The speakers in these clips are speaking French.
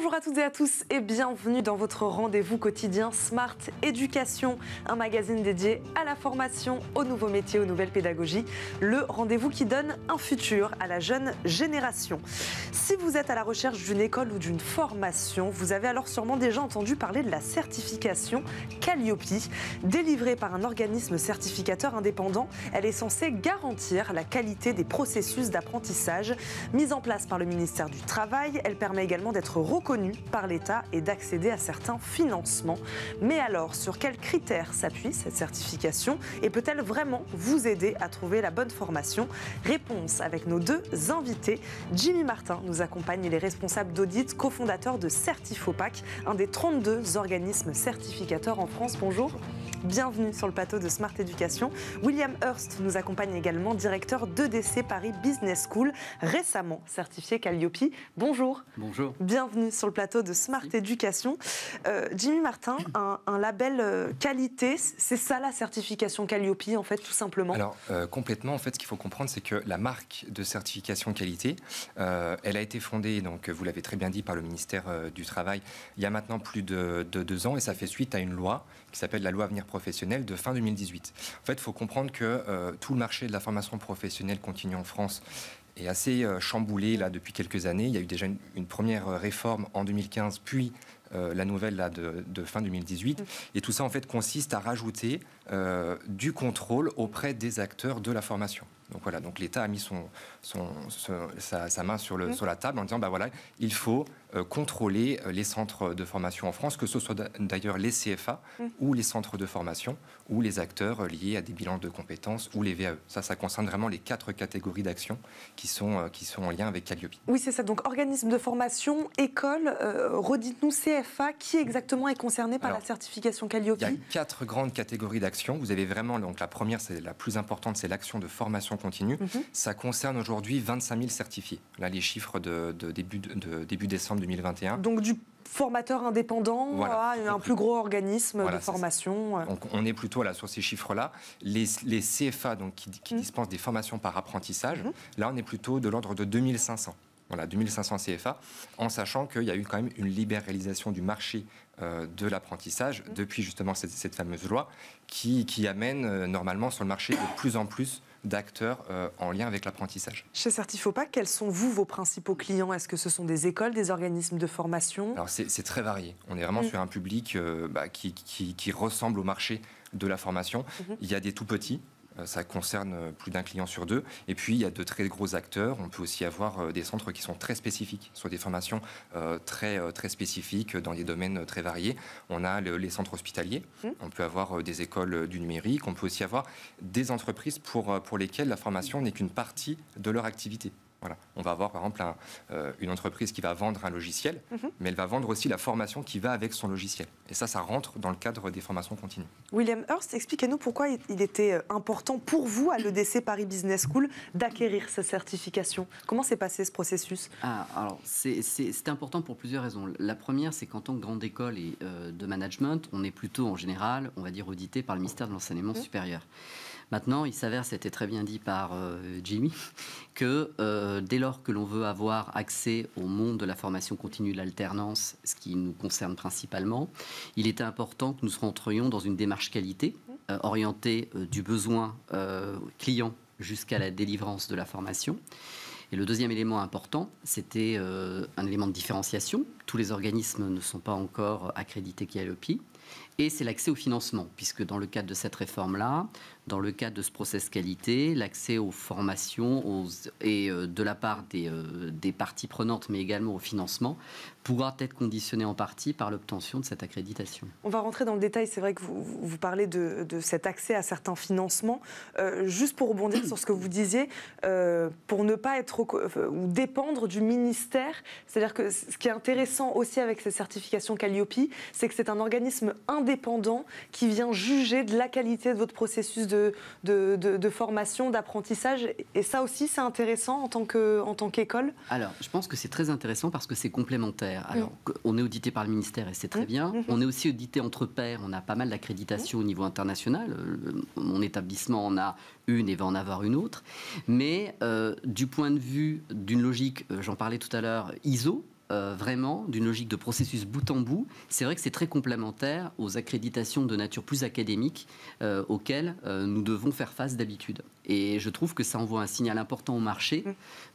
Bonjour à toutes et à tous et bienvenue dans votre rendez-vous quotidien Smart Éducation, un magazine dédié à la formation, aux nouveaux métiers, aux nouvelles pédagogies. Le rendez-vous qui donne un futur à la jeune génération. Si vous êtes à la recherche d'une école ou d'une formation, vous avez alors sûrement déjà entendu parler de la certification Calliope. Délivrée par un organisme certificateur indépendant, elle est censée garantir la qualité des processus d'apprentissage. Mise en place par le ministère du Travail, elle permet également d'être reconnue par l'État et d'accéder à certains financements. Mais alors, sur quels critères s'appuie cette certification et peut-elle vraiment vous aider à trouver la bonne formation? Réponse avec nos deux invités. Jimmy Martin nous accompagne, il est responsable d'audit, cofondateur de Certifopac, un des 32 organismes certificateurs en France. Bonjour. Bienvenue sur le plateau de Smart Éducation. William Hurst nous accompagne également, directeur d'EDC Paris Business School, récemment certifié Calliope. Bonjour. Bonjour. Bienvenue sur le plateau de Smart Éducation. Jimmy Martin, un label qualité, c'est ça la certification Calliope en fait, tout simplement? Alors complètement, en fait, ce qu'il faut comprendre, c'est que la marque de certification qualité, elle a été fondée, donc vous l'avez très bien dit, par le ministère du Travail il y a maintenant plus de 2 ans, et ça fait suite à une loi qui s'appelle la loi Avenir Professionnel de fin 2018. En fait, il faut comprendre que tout le marché de la formation professionnelle continue en France est assez chamboulé là, depuis quelques années. Il y a eu déjà une première réforme en 2015, puis la nouvelle là, de fin 2018. Et tout ça, en fait, consiste à rajouter du contrôle auprès des acteurs de la formation. Donc voilà, donc l'État a mis sa main sur la table en disant, bah voilà, il faut contrôler les centres de formation en France, que ce soit d'ailleurs les CFA ou les centres de formation ou les acteurs liés à des bilans de compétences ou les VAE. Ça concerne vraiment les 4 catégories d'actions qui sont en lien avec Calliope. Oui, c'est ça. Donc organisme de formation, école, redites-nous CFA, qui exactement est concerné par la certification Calliope? Il y a 4 grandes catégories d'actions. Vous avez vraiment, donc la première, c'est la plus importante, c'est l'action de formation continue. Ça concerne aujourd'hui 25 000 certifiés. Là, les chiffres de début décembre 2021. Donc du formateur indépendant à un plus gros organisme de formation. Donc on est plutôt là sur ces chiffres-là. Les CFA, donc qui dispensent des formations par apprentissage, là on est plutôt de l'ordre de 2500. Voilà, 2500 CFA, en sachant qu'il y a eu quand même une libéralisation du marché de l'apprentissage depuis justement cette fameuse loi qui amène normalement sur le marché de plus en plus d'acteurs en lien avec l'apprentissage. Chez Certifopac, quels sont vos principaux clients? Est-ce que ce sont des écoles, des organismes de formation? Alors c'est très varié. On est vraiment sur un public qui ressemble au marché de la formation. Il y a des tout petits. Ça concerne plus d'un client sur 2. Et puis, il y a de très gros acteurs. On peut aussi avoir des centres qui sont très spécifiques, sur des formations très spécifiques dans des domaines très variés. On a les centres hospitaliers. On peut avoir des écoles du numérique. On peut aussi avoir des entreprises pour lesquelles la formation n'est qu'une partie de leur activité. Voilà. On va avoir par exemple une entreprise qui va vendre un logiciel, mais elle va vendre aussi la formation qui va avec son logiciel. Et ça rentre dans le cadre des formations continues. William Hurst, expliquez-nous pourquoi il était important pour vous, à l'EDC Paris Business School, d'acquérir cette certification. Comment s'est passé ce processus? Alors, c'est important pour plusieurs raisons. La première, c'est qu'en tant que grande école et de management, on est plutôt en général, on va dire, audité par le ministère de l'Enseignement supérieur. Maintenant, il s'avère, c'était très bien dit par Jimmy, que dès lors que l'on veut avoir accès au monde de la formation continue, de l'alternance, ce qui nous concerne principalement, il était important que nous rentrions dans une démarche qualité, orientée du besoin client jusqu'à la délivrance de la formation. Et le deuxième élément important, c'était un élément de différenciation. Tous les organismes ne sont pas encore accrédités Calliope. Et c'est l'accès au financement, puisque dans le cadre de cette réforme-là, dans le cadre de ce process qualité, l'accès aux formations et de la part des parties prenantes, mais également au financement, pourra être conditionné en partie par l'obtention de cette accréditation. On va rentrer dans le détail. C'est vrai que vous parlez de cet accès à certains financements. Juste pour rebondir sur ce que vous disiez, pour ne pas être ou dépendre du ministère, c'est-à-dire que ce qui est intéressant aussi avec ces certifications Calliope, c'est que c'est un organisme indépendant qui vient juger de la qualité de votre processus de formation, d'apprentissage. Et ça aussi, c'est intéressant en tant qu'école? Alors, je pense que c'est très intéressant parce que c'est complémentaire. Alors, on est audité par le ministère et c'est très bien. On est aussi audité entre pairs. On a pas mal d'accréditations au niveau international. Mon établissement en a une et va en avoir une autre. Mais du point de vue d'une logique, j'en parlais tout à l'heure, ISO, vraiment d'une logique de processus bout en bout. C'est vrai que c'est très complémentaire aux accréditations de nature plus académique auxquelles nous devons faire face d'habitude. Et je trouve que ça envoie un signal important au marché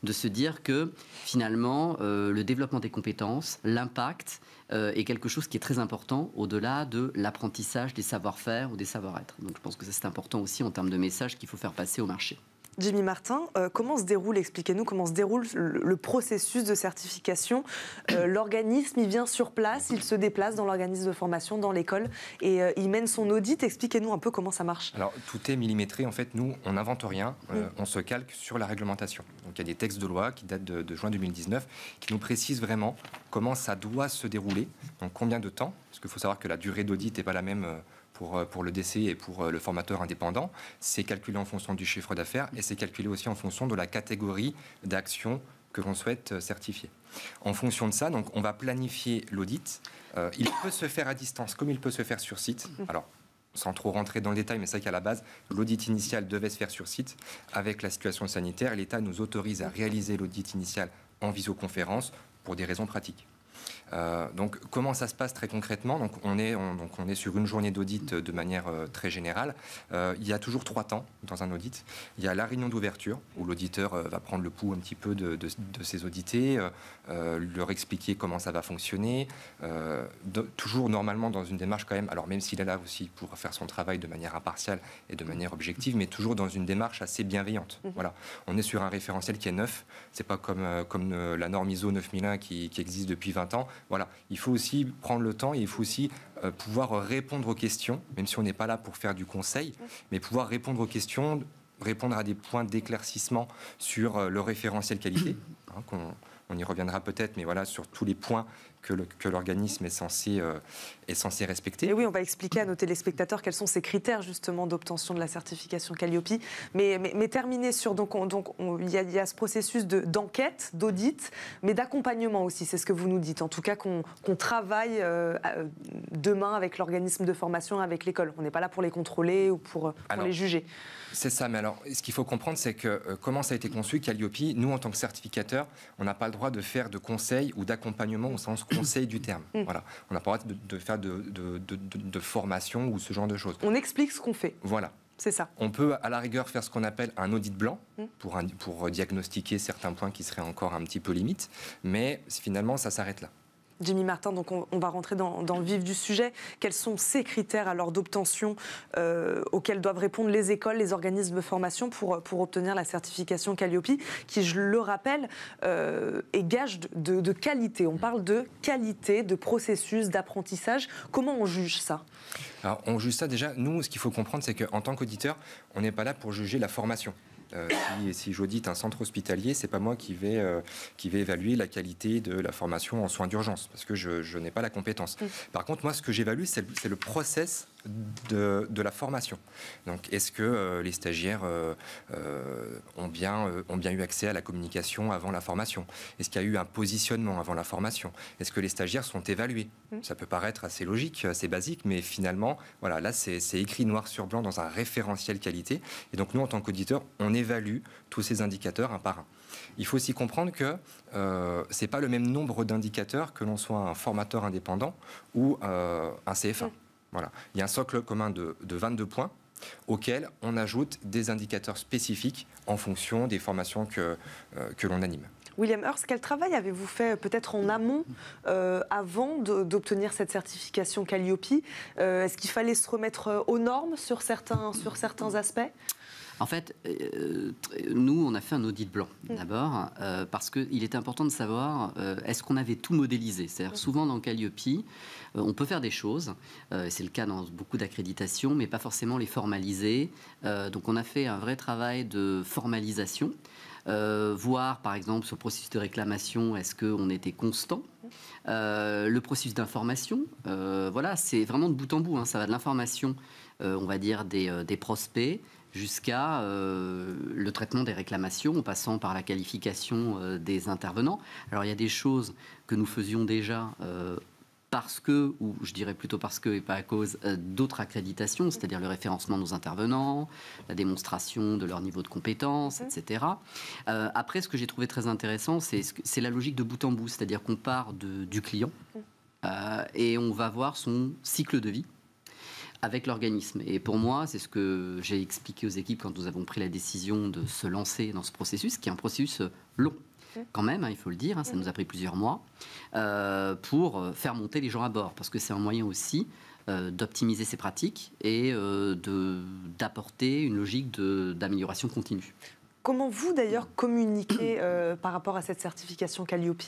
de se dire que finalement, le développement des compétences, l'impact est quelque chose qui est très important au-delà de l'apprentissage des savoir-faire ou des savoir-être. Donc je pense que ça c'est important aussi en termes de message qu'il faut faire passer au marché. Jimmy Martin, comment se déroule, expliquez-nous comment se déroule le processus de certification. L'organisme, il vient sur place, il se déplace dans l'organisme de formation, dans l'école, et il mène son audit. Expliquez-nous un peu comment ça marche. Alors, tout est millimétré. En fait, nous, on n'invente rien, on se calque sur la réglementation. Donc, il y a des textes de loi qui datent de juin 2019 qui nous précisent vraiment comment ça doit se dérouler, donc combien de temps, parce qu'il faut savoir que la durée d'audit n'est pas la même pour le DC et pour le formateur indépendant. C'est calculé en fonction du chiffre d'affaires et c'est calculé aussi en fonction de la catégorie d'action que l'on souhaite certifier. En fonction de ça, donc, on va planifier l'audit. Il peut se faire à distance comme il peut se faire sur site. Alors, sans trop rentrer dans le détail, mais c'est vrai qu'à la base, l'audit initial devait se faire sur site. Avec la situation sanitaire, l'État nous autorise à réaliser l'audit initial en visioconférence pour des raisons pratiques. Donc, comment ça se passe très concrètement ? Donc, on est sur une journée d'audit de manière très générale. Il y a toujours 3 temps dans un audit. Il y a la réunion d'ouverture, où l'auditeur va prendre le pouls un petit peu de ses audités, leur expliquer comment ça va fonctionner, toujours normalement dans une démarche quand même, alors même s'il est là aussi pour faire son travail de manière impartiale et de manière objective, mais toujours dans une démarche assez bienveillante. Voilà. On est sur un référentiel qui est neuf, c'est pas comme la norme ISO 9001 qui existe depuis 20 ans. Voilà, il faut aussi prendre le temps et il faut aussi pouvoir répondre aux questions, même si on n'est pas là pour faire du conseil, mais pouvoir répondre aux questions, répondre à des points d'éclaircissement sur le référentiel qualité, on y reviendra peut-être, mais voilà, sur tous les points que l'organisme est censé respecter. Et oui, on va expliquer à nos téléspectateurs quels sont ces critères justement d'obtention de la certification Calliope. Mais terminer sur, il y a ce processus d'enquête, d'audit, mais d'accompagnement aussi, c'est ce que vous nous dites. En tout cas, qu'on travaille demain avec l'organisme de formation, avec l'école. On n'est pas là pour les contrôler ou pour les juger. C'est ça, mais alors, ce qu'il faut comprendre, c'est que comment ça a été conçu, Calliope, nous, en tant que certificateur, on n'a pas le droit de faire de conseil ou d'accompagnement au sens conseil du terme. Voilà. On n'a pas le droit de faire de formation ou ce genre de choses. On explique ce qu'on fait. Voilà. C'est ça. On peut, à la rigueur, faire ce qu'on appelle un audit blanc pour diagnostiquer certains points qui seraient encore un petit peu limites, mais finalement, ça s'arrête là. Jimmy Martin, donc on va rentrer dans le vif du sujet. Quels sont ces critères alors d'obtention auxquels doivent répondre les écoles, les organismes de formation pour obtenir la certification Calliope, qui, je le rappelle, est gage de qualité. On parle de qualité, de processus, d'apprentissage. Comment on juge ça ? Alors, on juge ça déjà. Nous, ce qu'il faut comprendre, c'est qu'en tant qu'auditeur, on n'est pas là pour juger la formation. Si j'audite un centre hospitalier, c'est pas moi qui vais évaluer la qualité de la formation en soins d'urgence, parce que je n'ai pas la compétence. Par contre, moi, ce que j'évalue, c'est le process de la formation. Donc, est-ce que les stagiaires ont bien eu accès à la communication avant la formation ? Est-ce qu'il y a eu un positionnement avant la formation ? Est-ce que les stagiaires sont évalués ? Ça peut paraître assez logique, assez basique, mais finalement, voilà, là, c'est écrit noir sur blanc dans un référentiel qualité. Et donc, nous, en tant qu'auditeurs, on évalue tous ces indicateurs un par un. Il faut aussi comprendre que ce n'est pas le même nombre d'indicateurs que l'on soit un formateur indépendant ou un CFA. Voilà. Il y a un socle commun de 22 points auxquels on ajoute des indicateurs spécifiques en fonction des formations que l'on anime. William Hurst, quel travail avez-vous fait peut-être en amont avant d'obtenir cette certification Calliope ? Est-ce qu'il fallait se remettre aux normes sur certains aspects ? En fait, nous, on a fait un audit blanc, d'abord, parce qu'il est important de savoir, est-ce qu'on avait tout modélisé ? C'est-à-dire, souvent dans Calliope, on peut faire des choses, c'est le cas dans beaucoup d'accréditations, mais pas forcément les formaliser. Donc, on a fait un vrai travail de formalisation, voir, par exemple, sur le processus de réclamation, est-ce qu'on était constant ? Le processus d'information, voilà, c'est vraiment de bout en bout, ça va de l'information, on va dire, des prospects, jusqu'à le traitement des réclamations, en passant par la qualification des intervenants. Alors, il y a des choses que nous faisions déjà parce que, ou je dirais plutôt parce que et pas à cause d'autres accréditations, c'est-à-dire le référencement de nos intervenants, la démonstration de leur niveau de compétence, etc. Après, ce que j'ai trouvé très intéressant, c'est la logique de bout en bout, c'est-à-dire qu'on part du client et on va voir son cycle de vie avec l'organisme. Et pour moi, c'est ce que j'ai expliqué aux équipes quand nous avons pris la décision de se lancer dans ce processus, qui est un processus long. Quand même, il faut le dire, ça nous a pris plusieurs mois pour faire monter les gens à bord, parce que c'est un moyen aussi d'optimiser ses pratiques et d'apporter une logique d'amélioration continue. Comment vous, d'ailleurs, communiquez par rapport à cette certification Calliope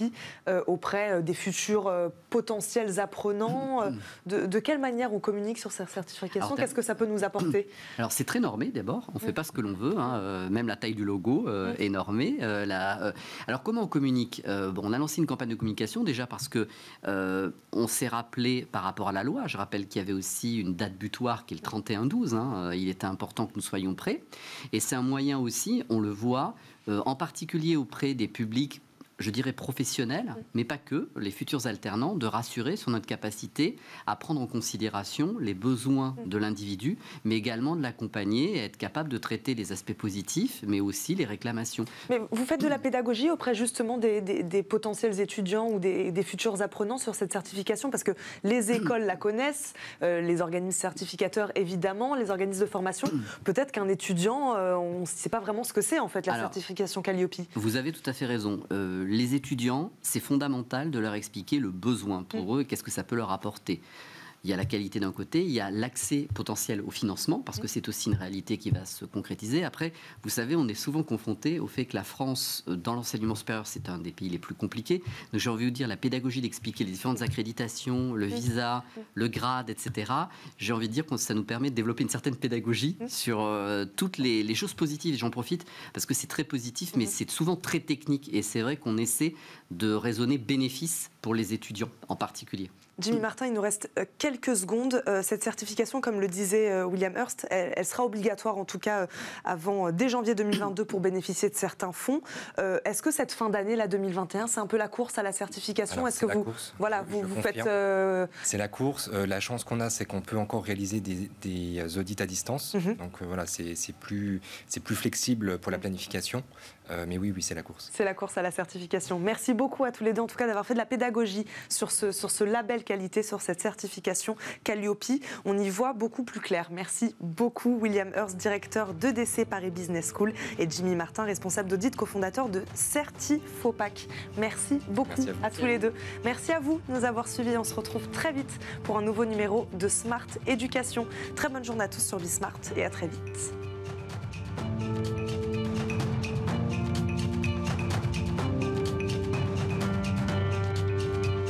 auprès des futurs potentiels apprenants de quelle manière on communique sur cette certification? Qu'est-ce que ça peut nous apporter? Alors, c'est très normé, d'abord. On ne fait pas ce que l'on veut. Même la taille du logo est normée. Alors, comment on communique? On a lancé une campagne de communication, déjà parce que on s'est rappelé par rapport à la loi. Je rappelle qu'il y avait aussi une date butoir qui est le 31/12. Il était important que nous soyons prêts. Et c'est un moyen aussi, on le voit, en particulier auprès des publics, je dirais professionnels, mais pas que, les futurs alternants, de rassurer sur notre capacité à prendre en considération les besoins de l'individu, mais également de l'accompagner et être capable de traiter les aspects positifs, mais aussi les réclamations. Mais vous faites de la pédagogie auprès justement des potentiels étudiants ou des futurs apprenants sur cette certification, parce que les écoles la connaissent, les organismes certificateurs évidemment, les organismes de formation. Peut-être qu'un étudiant, on ne sait pas vraiment ce que c'est en fait la certification Calliope. Vous avez tout à fait raison. Les étudiants, c'est fondamental de leur expliquer le besoin pour eux et qu'est-ce que ça peut leur apporter. Il y a la qualité d'un côté, il y a l'accès potentiel au financement, parce que c'est aussi une réalité qui va se concrétiser. Après, vous savez, on est souvent confronté au fait que la France, dans l'enseignement supérieur, c'est un des pays les plus compliqués. Donc j'ai envie de vous dire, la pédagogie, d'expliquer les différentes accréditations, le visa, le grade, etc. J'ai envie de dire que ça nous permet de développer une certaine pédagogie sur toutes les choses positives. J'en profite parce que c'est très positif, mais c'est souvent très technique. Et c'est vrai qu'on essaie de raisonner bénéfice pour les étudiants en particulier. Jimmy Martin, il nous reste quelques secondes. Cette certification, comme le disait William Hurst, elle sera obligatoire en tout cas dès janvier 2022 pour bénéficier de certains fonds. Est-ce que cette fin d'année, là 2021, c'est un peu la course à la certification? Alors, est-ce que vous faites C'est la course. La chance qu'on a, c'est qu'on peut encore réaliser des audits à distance. Donc voilà, c'est plus flexible pour la planification. Mais oui, c'est la course. C'est la course à la certification. Merci beaucoup à tous les deux, en tout cas, d'avoir fait de la pédagogie sur ce label qualité, sur cette certification Calliope. On y voit beaucoup plus clair. Merci beaucoup, William Hurst, directeur d'EDC Paris Business School, et Jimmy Martin, responsable d'audit, cofondateur de Certifopac. Merci beaucoup à tous les deux. Merci à vous de nous avoir suivis. On se retrouve très vite pour un nouveau numéro de Smart Éducation. Très bonne journée à tous sur Bismart et à très vite.